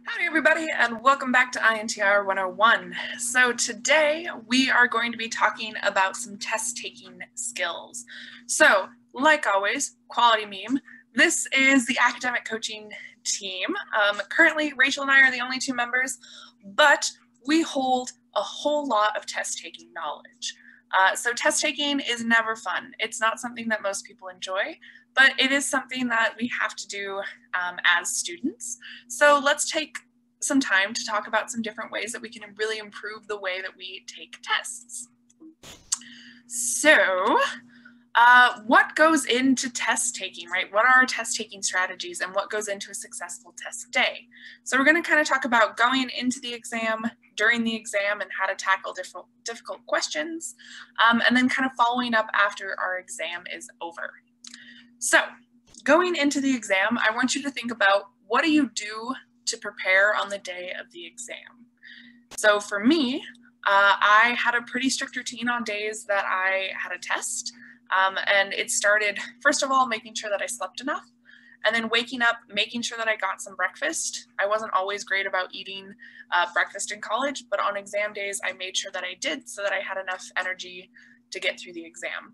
Howdy everybody, and welcome back to INTR 101. So today we are going to be talking about some test taking skills. So like always, quality meme, this is the academic coaching team. Currently Rachel and I are the only two members, but we hold a whole lot of test taking knowledge. So test taking is never fun. It's not something that most people enjoy, but it is something that we have to do as students. So let's take some time to talk about some different ways that we can really improve the way that we take tests. So what goes into test taking, right? What are our test taking strategies and what goes into a successful test day? So we're going to kind of talk about going into the exam, during the exam, and how to tackle difficult questions, and then kind of following up after our exam is over. So going into the exam, I want you to think about what do you do to prepare on the day of the exam. So for me, I had a pretty strict routine on days that I had a test. And it started, first of all, making sure that I slept enough, and then waking up, making sure that I got some breakfast. I wasn't always great about eating breakfast in college, but on exam days, I made sure that I did so that I had enough energy to get through the exam.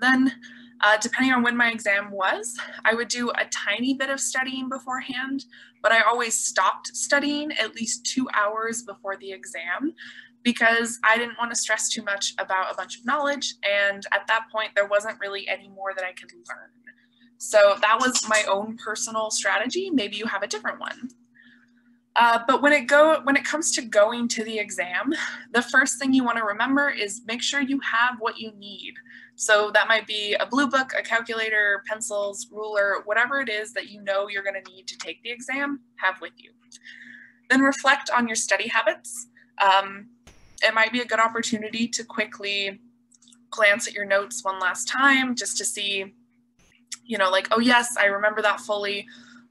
Then, depending on when my exam was, I would do a tiny bit of studying beforehand, but I always stopped studying at least 2 hours before the exam, because I didn't want to stress too much about a bunch of knowledge, and at that point there wasn't really any more that I could learn. So that was my own personal strategy. Maybe you have a different one. But when it comes to going to the exam, the first thing you want to remember is make sure you have what you need. So that might be a blue book, a calculator, pencils, ruler, whatever it is that you know you're going to need to take the exam, have with you. Then reflect on your study habits. It might be a good opportunity to quickly glance at your notes one last time just to see, you know, like, oh yes, I remember that fully.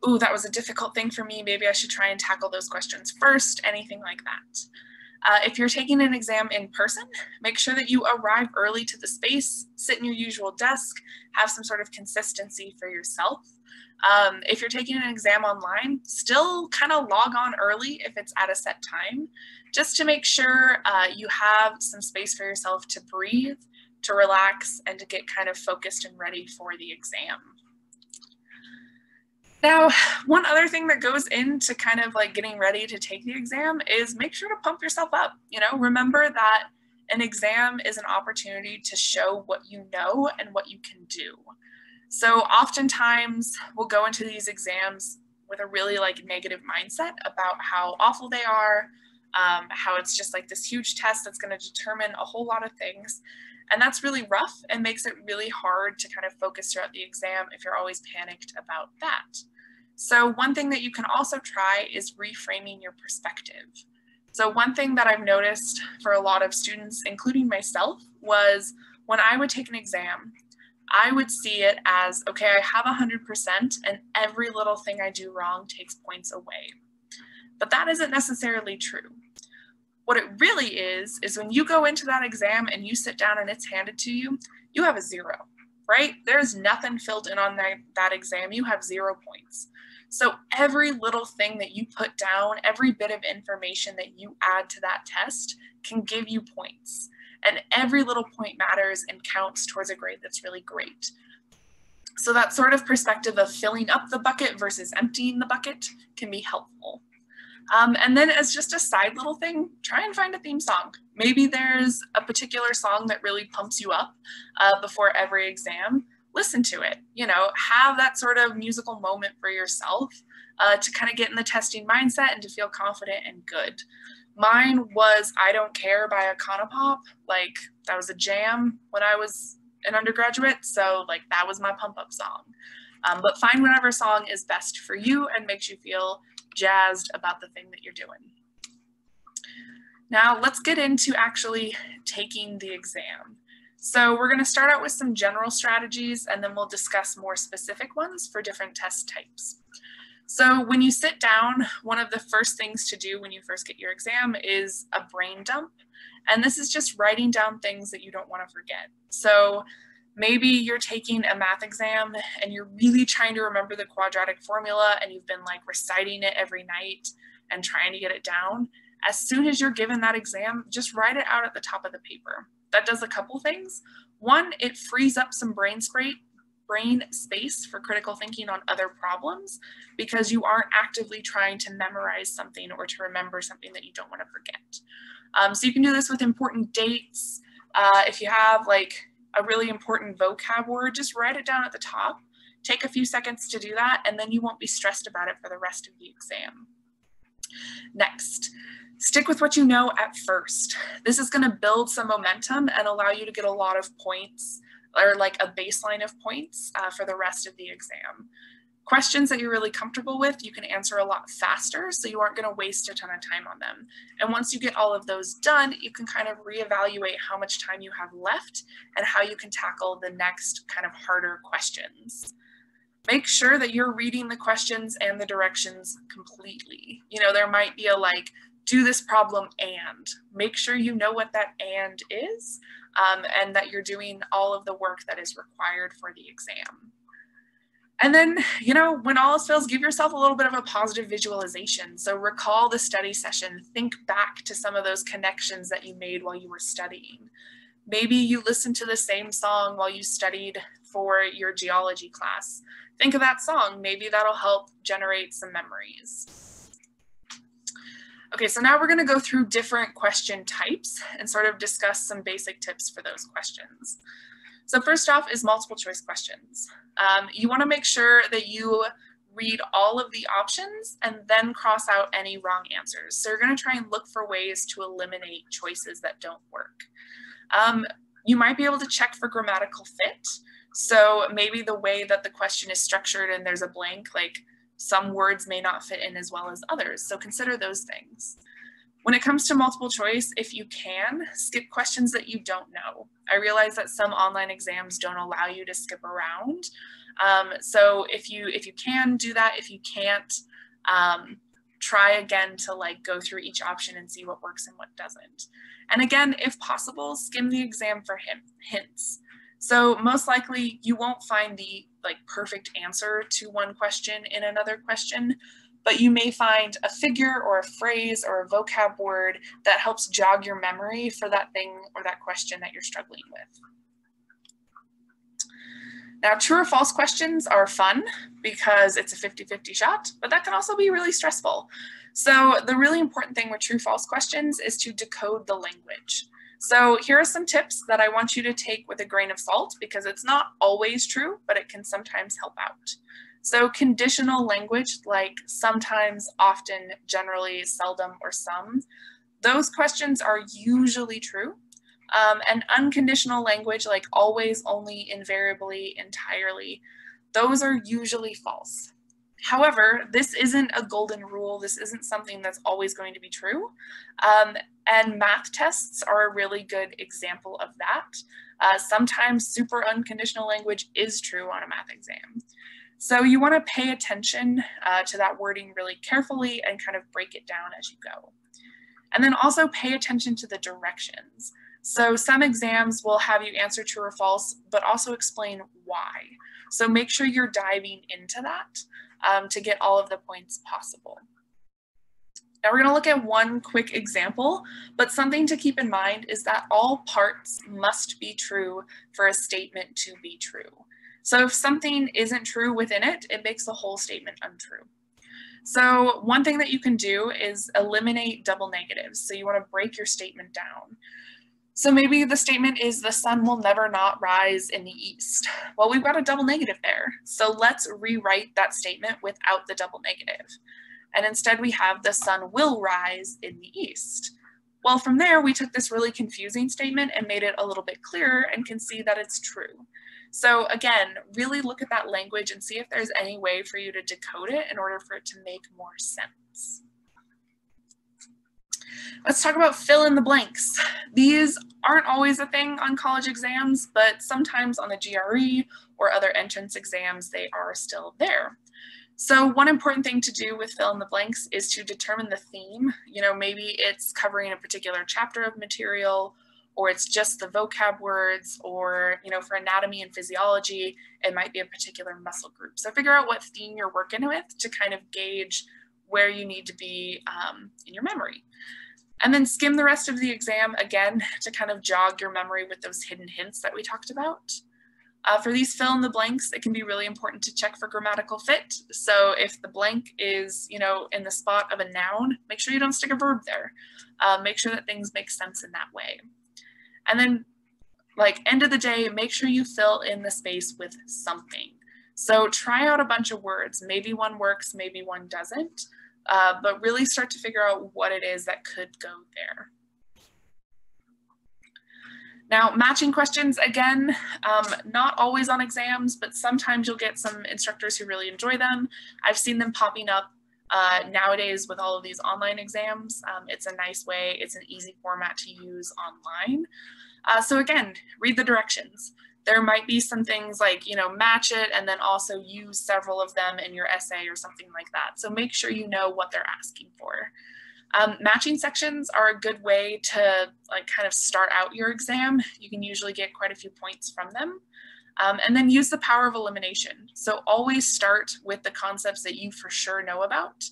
Ooh, that was a difficult thing for me. Maybe I should try and tackle those questions first, anything like that. If you're taking an exam in person, make sure that you arrive early to the space, sit in your usual desk, have some sort of consistency for yourself. If you're taking an exam online, still kind of log on early if it's at a set time, just to make sure you have some space for yourself to breathe, to relax, and to get kind of focused and ready for the exam. Now, one other thing that goes into kind of like getting ready to take the exam is make sure to pump yourself up. You know, remember that an exam is an opportunity to show what you know and what you can do. So oftentimes we'll go into these exams with a really like negative mindset about how awful they are, how it's just like this huge test that's going to determine a whole lot of things. And that's really rough and makes it really hard to kind of focus throughout the exam if you're always panicked about that. So one thing that you can also try is reframing your perspective. So one thing that I've noticed for a lot of students, including myself, was when I would take an exam, I would see it as, okay, I have 100% and every little thing I do wrong takes points away. But that isn't necessarily true. What it really is when you go into that exam and you sit down and it's handed to you, you have a 0, right? There's nothing filled in on that exam. You have 0 points. So every little thing that you put down, every bit of information that you add to that test can give you points. And every little point matters and counts towards a grade that's really great. So that sort of perspective of filling up the bucket versus emptying the bucket can be helpful. And then as just a side little thing, try and find a theme song. Maybe there's a particular song that really pumps you up before every exam. Listen to it, you know, have that sort of musical moment for yourself to kind of get in the testing mindset and to feel confident and good. Mine was I Don't Care by Econopop. Like, that was a jam when I was an undergraduate, so like that was my pump up song. But find whatever song is best for you and makes you feel jazzed about the thing that you're doing. Now let's get into actually taking the exam. So we're going to start out with some general strategies and then we'll discuss more specific ones for different test types. So when you sit down, one of the first things to do when you first get your exam is a brain dump. And this is just writing down things that you don't want to forget. So Maybe you're taking a math exam and you're really trying to remember the quadratic formula and you've been like reciting it every night and trying to get it down. As soon as you're given that exam, just write it out at the top of the paper. That does a couple things. One, it frees up some brain space for critical thinking on other problems because you aren't actively trying to memorize something or to remember something that you don't want to forget. So you can do this with important dates. If you have like a really important vocab word, just write it down at the top. Take a few seconds to do that, and then you won't be stressed about it for the rest of the exam. Next, stick with what you know at first. This is going to build some momentum and allow you to get a lot of points, or like a baseline of points for the rest of the exam. Questions that you're really comfortable with, you can answer a lot faster, so you aren't going to waste a ton of time on them. And once you get all of those done, you can kind of reevaluate how much time you have left and how you can tackle the next kind of harder questions. Make sure that you're reading the questions and the directions completely. You know, there might be a like, do this problem and. Make sure you know what that and is, and that you're doing all of the work that is required for the exam. And then, you know, when all else fails, give yourself a little bit of a positive visualization. So recall the study session, think back to some of those connections that you made while you were studying. Maybe you listened to the same song while you studied for your geology class. Think of that song, maybe that'll help generate some memories. Okay, so now we're gonna go through different question types and sort of discuss some basic tips for those questions. So first off is multiple choice questions. You want to make sure that you read all of the options and then cross out any wrong answers. So you're going to try and look for ways to eliminate choices that don't work. You might be able to check for grammatical fit. So maybe the way that the question is structured and there's a blank, like some words may not fit in as well as others. So consider those things. When it comes to multiple choice, if you can, skip questions that you don't know. I realize that some online exams don't allow you to skip around. So if you can do that, if you can't, try again to like go through each option and see what works and what doesn't. And again, if possible, skim the exam for hints. So most likely you won't find the like perfect answer to one question in another question, but you may find a figure or a phrase or a vocab word that helps jog your memory for that thing or that question that you're struggling with. Now, true or false questions are fun because it's a 50-50 shot, but that can also be really stressful. So the really important thing with true-false questions is to decode the language. So here are some tips that I want you to take with a grain of salt because it's not always true, but it can sometimes help out. So conditional language like sometimes, often, generally, seldom, or some, those questions are usually true. And unconditional language like always, only, invariably, entirely, those are usually false. However, this isn't a golden rule. This isn't something that's always going to be true. And math tests are a really good example of that. Sometimes super unconditional language is true on a math exam. So you want to pay attention to that wording really carefully and kind of break it down as you go. And then also pay attention to the directions. So some exams will have you answer true or false, but also explain why. So make sure you're diving into that to get all of the points possible. Now we're going to look at one quick example, but something to keep in mind is that all parts must be true for a statement to be true. So if something isn't true within it, it makes the whole statement untrue. So one thing that you can do is eliminate double negatives. So you want to break your statement down. So maybe the statement is the sun will never not rise in the east. Well, we've got a double negative there. So let's rewrite that statement without the double negative. And instead we have the sun will rise in the east. Well, from there, we took this really confusing statement and made it a little bit clearer and can see that it's true. So again, really look at that language and see if there's any way for you to decode it in order for it to make more sense. Let's talk about fill in the blanks. These aren't always a thing on college exams, but sometimes on the GRE or other entrance exams, they are still there. So one important thing to do with fill in the blanks is to determine the theme. You know, maybe it's covering a particular chapter of material, or it's just the vocab words, or, you know, for anatomy and physiology, it might be a particular muscle group. So figure out what theme you're working with to kind of gauge where you need to be in your memory. And then skim the rest of the exam again to kind of jog your memory with those hidden hints that we talked about. For these fill in the blanks, it can be really important to check for grammatical fit. So if the blank is, you know, in the spot of a noun, make sure you don't stick a verb there. Make sure that things make sense in that way. And then, like, end of the day, make sure you fill in the space with something. So try out a bunch of words. Maybe one works, maybe one doesn't, but really start to figure out what it is that could go there. Now, matching questions, again, not always on exams, but sometimes you'll get some instructors who really enjoy them. I've seen them popping up nowadays with all of these online exams. It's a nice way, it's an easy format to use online. So again, read the directions. There might be some things like, you know, match it and then also use several of them in your essay or something like that. So make sure you know what they're asking for. Matching sections are a good way to like kind of start out your exam. You can usually get quite a few points from them. And then use the power of elimination. So always start with the concepts that you for sure know about,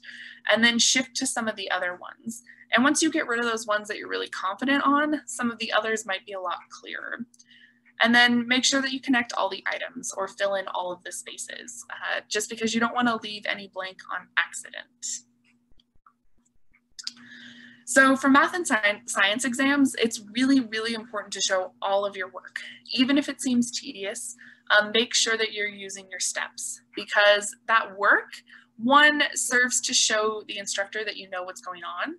and then shift to some of the other ones. And once you get rid of those ones that you're really confident on, some of the others might be a lot clearer. And then make sure that you connect all the items or fill in all of the spaces, just because you don't want to leave any blank on accident. So for math and science exams, it's really, really important to show all of your work. Even if it seems tedious, make sure that you're using your steps, because that work, one, serves to show the instructor that you know what's going on,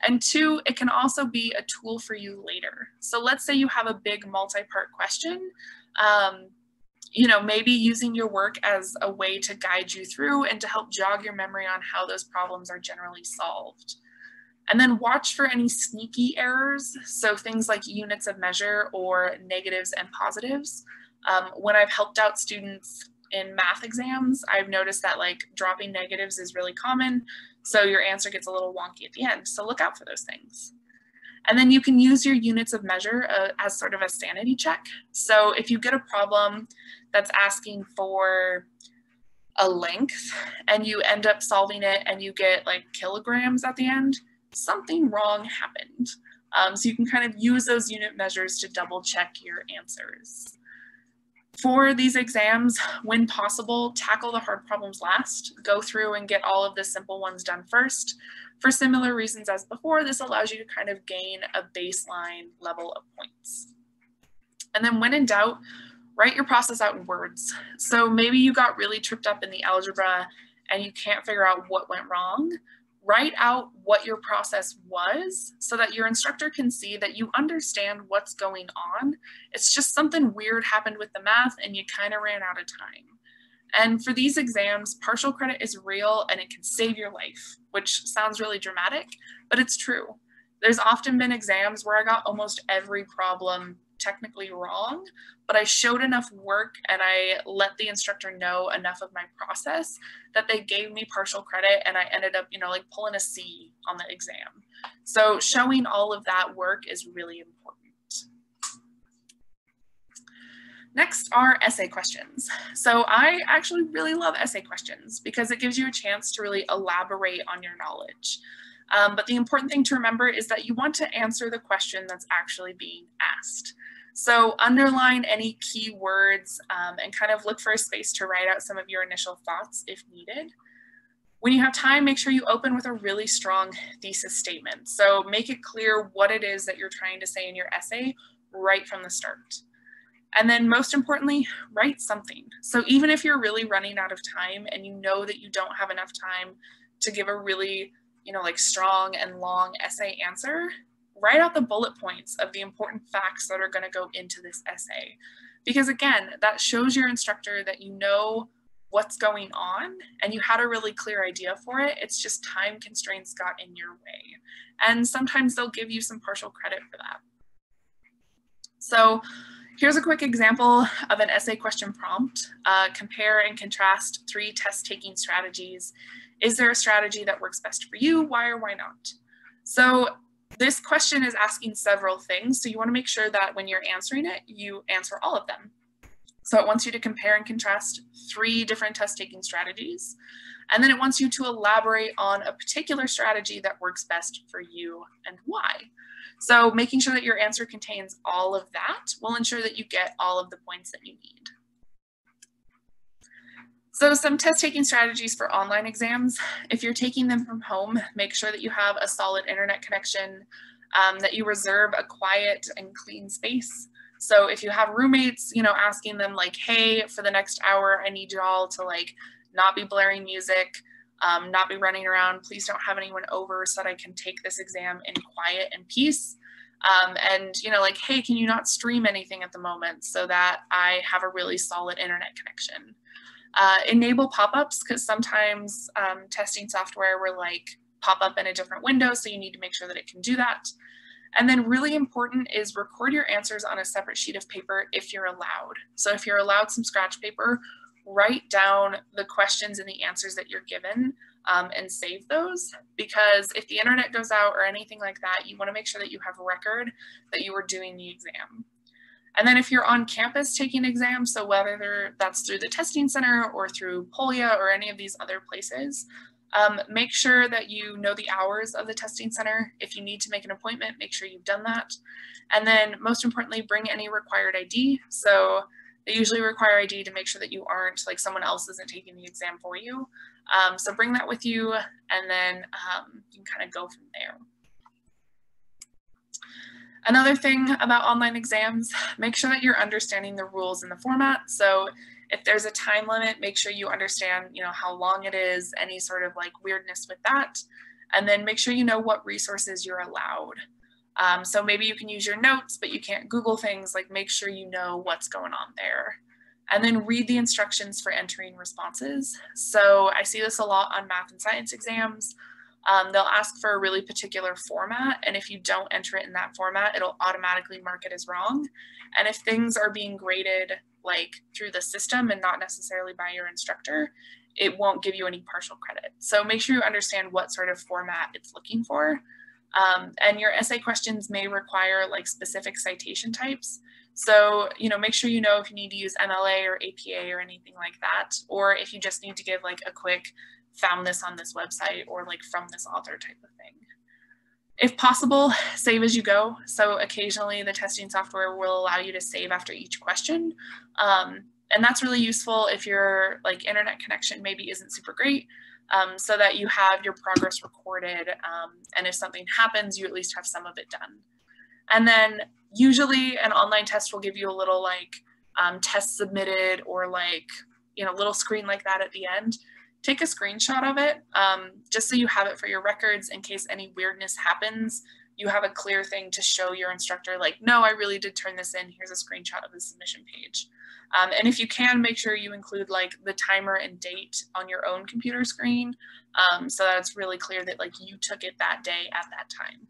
and two, it can also be a tool for you later. So let's say you have a big multi-part question, you know, maybe using your work as a way to guide you through and to help jog your memory on how those problems are generally solved. And then watch for any sneaky errors. So things like units of measure or negatives and positives. When I've helped out students in math exams, I've noticed that like dropping negatives is really common. So your answer gets a little wonky at the end. So look out for those things. And then you can use your units of measure as sort of a sanity check. So if you get a problem that's asking for a length and you end up solving it and you get like kilograms at the end, something wrong happened. So you can kind of use those unit measures to double check your answers. For these exams, when possible, tackle the hard problems last. Go through and get all of the simple ones done first. For similar reasons as before, this allows you to kind of gain a baseline level of points. And then when in doubt, write your process out in words. So maybe you got really tripped up in the algebra and you can't figure out what went wrong. Write out what your process was so that your instructor can see that you understand what's going on. It's just something weird happened with the math and you kind of ran out of time. And for these exams, partial credit is real and it can save your life, which sounds really dramatic, but it's true. There's often been exams where I got almost every problem technically wrong, but I showed enough work and I let the instructor know enough of my process that they gave me partial credit and I ended up, you know, like pulling a C on the exam. So showing all of that work is really important. Next are essay questions. So I actually really love essay questions because it gives you a chance to really elaborate on your knowledge. But the important thing to remember is that you want to answer the question that's actually being asked. So underline any key words and kind of look for a space to write out some of your initial thoughts if needed. When you have time, make sure you open with a really strong thesis statement. So make it clear what it is that you're trying to say in your essay right from the start. And then most importantly, write something. So even if you're really running out of time and you know that you don't have enough time to give a really, you know, like strong and long essay answer, write out the bullet points of the important facts that are going to go into this essay. Because again, that shows your instructor that you know what's going on and you had a really clear idea for it. It's just time constraints got in your way. And sometimes they'll give you some partial credit for that. So here's a quick example of an essay question prompt. Compare and contrast 3 test-taking strategies. Is there a strategy that works best for you? Why or why not? So This question is asking several things, so you want to make sure that when you're answering it, you answer all of them. So it wants you to compare and contrast 3 different test taking strategies, and then it wants you to elaborate on a particular strategy that works best for you and why. So making sure that your answer contains all of that will ensure that you get all of the points that you need. So some test taking strategies for online exams. If you're taking them from home, make sure that you have a solid internet connection, that you reserve a quiet and clean space. So if you have roommates, asking them like, hey, for the next hour, I need y'all to like not be blaring music, not be running around. Please don't have anyone over so that I can take this exam in quiet and peace. And like, hey, can you not stream anything at the moment so that I have a really solid internet connection? Enable pop-ups, because sometimes testing software will like pop up in a different window, so you need to make sure that it can do that. And then really important is record your answers on a separate sheet of paper if you're allowed. So if you're allowed some scratch paper, write down the questions and the answers that you're given and save those, because if the internet goes out or anything like that, you want to make sure that you have a record that you were doing the exam. And then if you're on campus taking exams, so whether that's through the testing center or through Polia or any of these other places, make sure that you know the hours of the testing center. If you need to make an appointment, make sure you've done that. And then most importantly, bring any required ID. So they usually require ID to make sure that you aren't, like someone else isn't taking the exam for you. So bring that with you, and then you can kind of go from there. Another thing about online exams, make sure that you're understanding the rules in the format. So if there's a time limit, make sure you understand, how long it is, any sort of like weirdness with that. And then make sure you know what resources you're allowed. So maybe you can use your notes, but you can't Google things. Like make sure you know what's going on there. And then read the instructions for entering responses. So I see this a lot on math and science exams. They'll ask for a really particular format, and if you don't enter it in that format, it'll automatically mark it as wrong. And if things are being graded like through the system and not necessarily by your instructor, it won't give you any partial credit. So make sure you understand what sort of format it's looking for. And your essay questions may require like specific citation types. So, make sure you know if you need to use MLA or APA or anything like that, or if you just need to give like a quick found this on this website or like from this author type of thing. If possible, save as you go. So occasionally the testing software will allow you to save after each question. And that's really useful if your like internet connection maybe isn't super great, so that you have your progress recorded. And if something happens, you at least have some of it done. And then usually an online test will give you a little like test submitted or like, little screen like that at the end. Take a screenshot of it, just so you have it for your records in case any weirdness happens. You have a clear thing to show your instructor, like, no, I really did turn this in. Here's a screenshot of the submission page. And if you can, make sure you include like the timer and date on your own computer screen, so that it's really clear that like you took it that day at that time.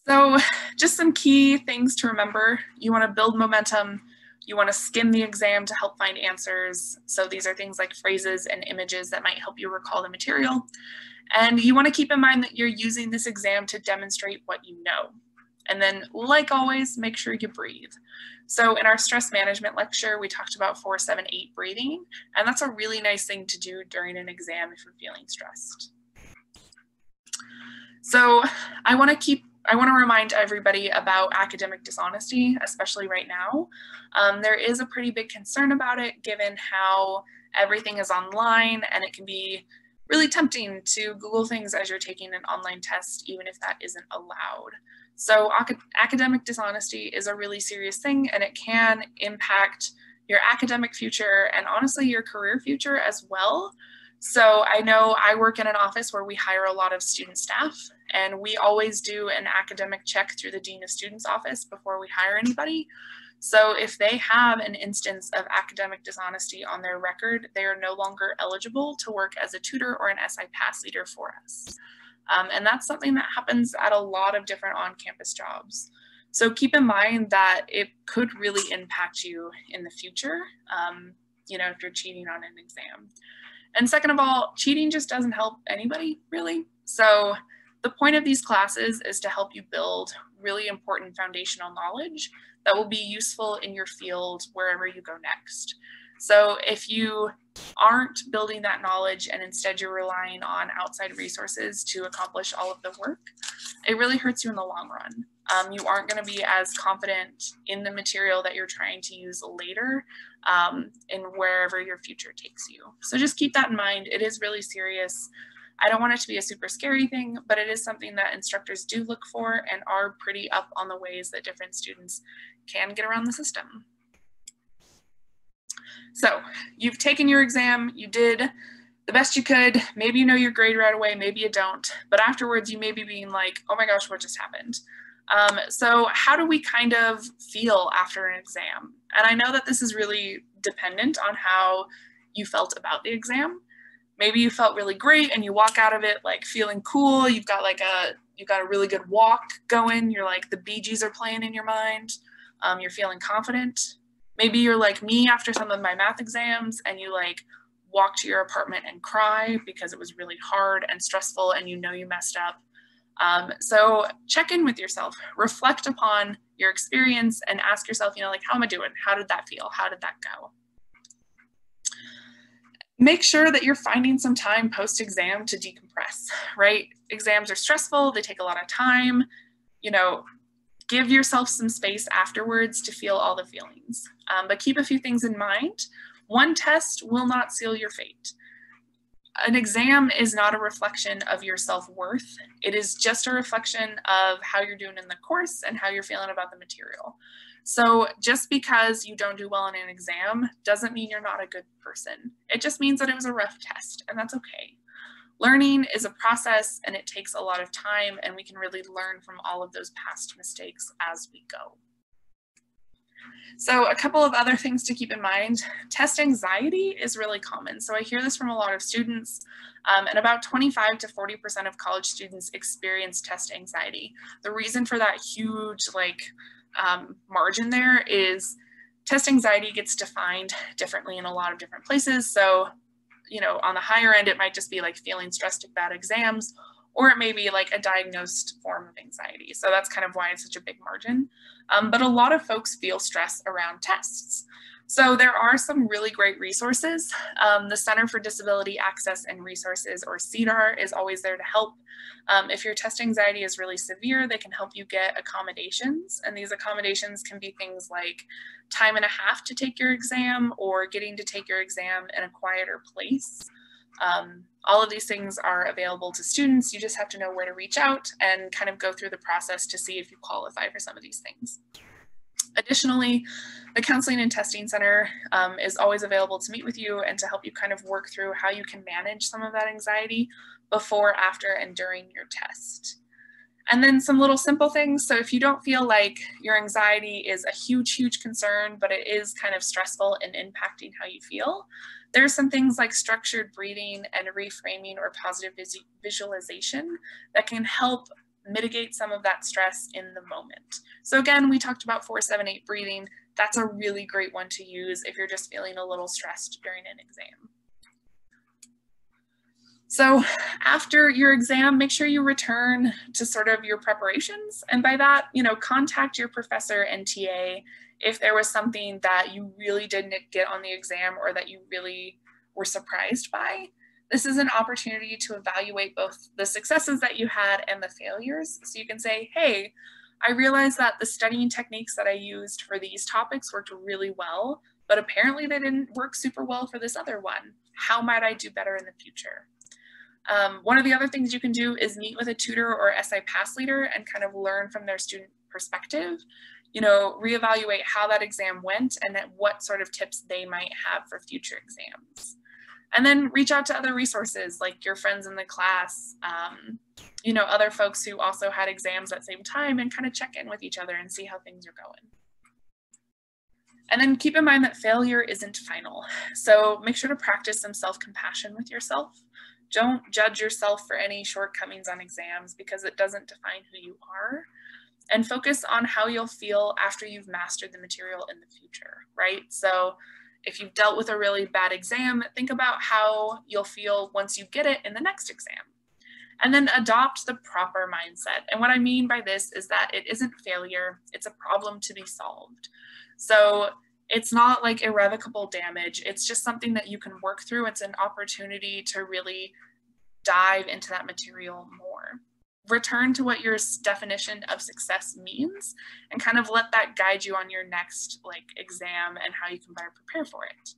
So just some key things to remember. You want to build momentum. You want to skim the exam to help find answers. So these are things like phrases and images that might help you recall the material. And you want to keep in mind that you're using this exam to demonstrate what you know. And then, like always, make sure you breathe. So in our stress management lecture, we talked about 4-7-8 breathing, and that's a really nice thing to do during an exam if you're feeling stressed. So I want to remind everybody about academic dishonesty, especially right now. There is a pretty big concern about it given how everything is online, and it can be really tempting to Google things as you're taking an online test, even if that isn't allowed. So academic dishonesty is a really serious thing, and it can impact your academic future and honestly your career future as well. So I know I work in an office where we hire a lot of student staff, and we always do an academic check through the Dean of Students office before we hire anybody. So if they have an instance of academic dishonesty on their record, they are no longer eligible to work as a tutor or an SI pass leader for us. And that's something that happens at a lot of different on-campus jobs. So keep in mind that it could really impact you in the future, if you're cheating on an exam. And second of all, cheating just doesn't help anybody, really. So The point of these classes is to help you build really important foundational knowledge that will be useful in your field wherever you go next. So if you aren't building that knowledge and instead you're relying on outside resources to accomplish all of the work, it really hurts you in the long run. You aren't going to be as confident in the material that you're trying to use later in wherever your future takes you. So just keep that in mind. It is really serious. I don't want it to be a super scary thing, but it is something that instructors do look for and are pretty up on the ways that different students can get around the system. So you've taken your exam, you did the best you could, maybe you know your grade right away, maybe you don't, but afterwards you may be being like, oh my gosh, what just happened? So how do we kind of feel after an exam? And I know that this is really dependent on how you felt about the exam. Maybe you felt really great and you walk out of it like feeling cool. You've got a really good walk going. You're like the Bee Gees are playing in your mind. You're feeling confident. Maybe you're like me after some of my math exams and you like walk to your apartment and cry because it was really hard and stressful and you know you messed up. So check in with yourself, reflect upon your experience and ask yourself, like, how am I doing? How did that feel? How did that go? Make sure that you're finding some time post-exam to decompress, right? Exams are stressful, they take a lot of time, give yourself some space afterwards to feel all the feelings. But keep a few things in mind. One test will not seal your fate. An exam is not a reflection of your self-worth. It is just a reflection of how you're doing in the course and how you're feeling about the material. So just because you don't do well in an exam doesn't mean you're not a good person. It just means that it was a rough test, and that's okay. Learning is a process and it takes a lot of time, and we can really learn from all of those past mistakes as we go. So a couple of other things to keep in mind. Test anxiety is really common. So I hear this from a lot of students, and about 25 to 40% of college students experience test anxiety. The reason for that huge margin there is test anxiety gets defined differently in a lot of different places. So, on the higher end, it might just be like feeling stressed about exams, or it may be like a diagnosed form of anxiety. So that's kind of why it's such a big margin. But a lot of folks feel stress around tests. So there are some really great resources. The Center for Disability Access and Resources, or CDAR, is always there to help. If your test anxiety is really severe, they can help you get accommodations. And these accommodations can be things like time and a half to take your exam, or getting to take your exam in a quieter place. All of these things are available to students. You just have to know where to reach out and kind of go through the process to see if you qualify for some of these things. Additionally, the Counseling and Testing Center is always available to meet with you and to help you kind of work through how you can manage some of that anxiety before, after, and during your test. And then some little simple things. So if you don't feel like your anxiety is a huge, huge concern, but it is kind of stressful and impacting how you feel, there's some things like structured breathing and reframing or positive visualization that can help mitigate some of that stress in the moment. So again, we talked about 4-7-8 breathing. That's a really great one to use if you're just feeling a little stressed during an exam. So after your exam, make sure you return to sort of your preparations. And by that, contact your professor and TA if there was something that you really didn't get on the exam or that you really were surprised by. This is an opportunity to evaluate both the successes that you had and the failures. So you can say, hey, I realized that the studying techniques that I used for these topics worked really well, but apparently they didn't work super well for this other one. How might I do better in the future? One of the other things you can do is meet with a tutor or SI pass leader and kind of learn from their student perspective, reevaluate how that exam went and what sort of tips they might have for future exams. And then reach out to other resources like your friends in the class, other folks who also had exams at the same time, and kind of check in with each other and see how things are going. And then keep in mind that failure isn't final. So make sure to practice some self-compassion with yourself. Don't judge yourself for any shortcomings on exams because it doesn't define who you are. And focus on how you'll feel after you've mastered the material in the future, right? So if you've dealt with a really bad exam, think about how you'll feel once you get it in the next exam. And then adopt the proper mindset. And what I mean by this is that it isn't failure, it's a problem to be solved. So it's not like irrevocable damage, it's just something that you can work through. It's an opportunity to really dive into that material more. Return to what your definition of success means and kind of let that guide you on your next exam and how you can better prepare for it.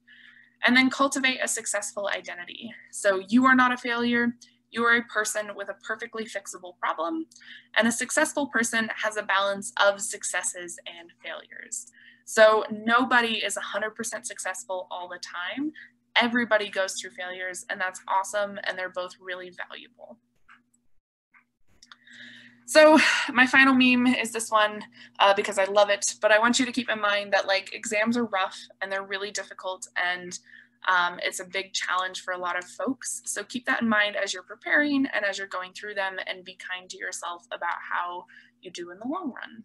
And then cultivate a successful identity. So you are not a failure, you are a person with a perfectly fixable problem, and a successful person has a balance of successes and failures. So nobody is 100% successful all the time. Everybody goes through failures, and that's awesome, and they're both really valuable. So my final meme is this one because I love it, but I want you to keep in mind that exams are rough and they're really difficult, and it's a big challenge for a lot of folks. So keep that in mind as you're preparing and as you're going through them, and be kind to yourself about how you do in the long run.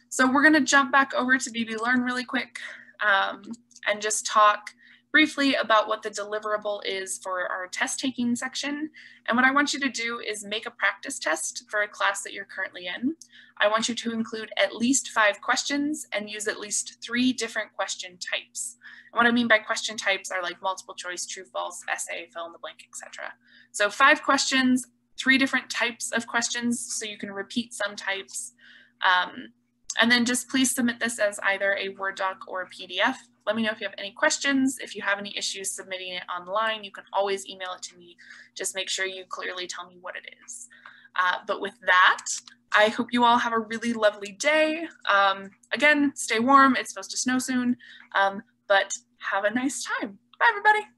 So we're gonna jump back over to BB Learn really quick and just talk briefly about what the deliverable is for our test taking section. And what I want you to do is make a practice test for a class that you're currently in. I want you to include at least 5 questions and use at least 3 different question types. And what I mean by question types are multiple choice, true, false, essay, fill in the blank, etc. So 5 questions, 3 different types of questions, so you can repeat some types. And then just please submit this as either a Word doc or a PDF. Let me know if you have any questions. If you have any issues submitting it online, you can always email it to me. Just make sure you clearly tell me what it is. But with that, I hope you all have a really lovely day. Again, stay warm. It's supposed to snow soon, but have a nice time. Bye, everybody.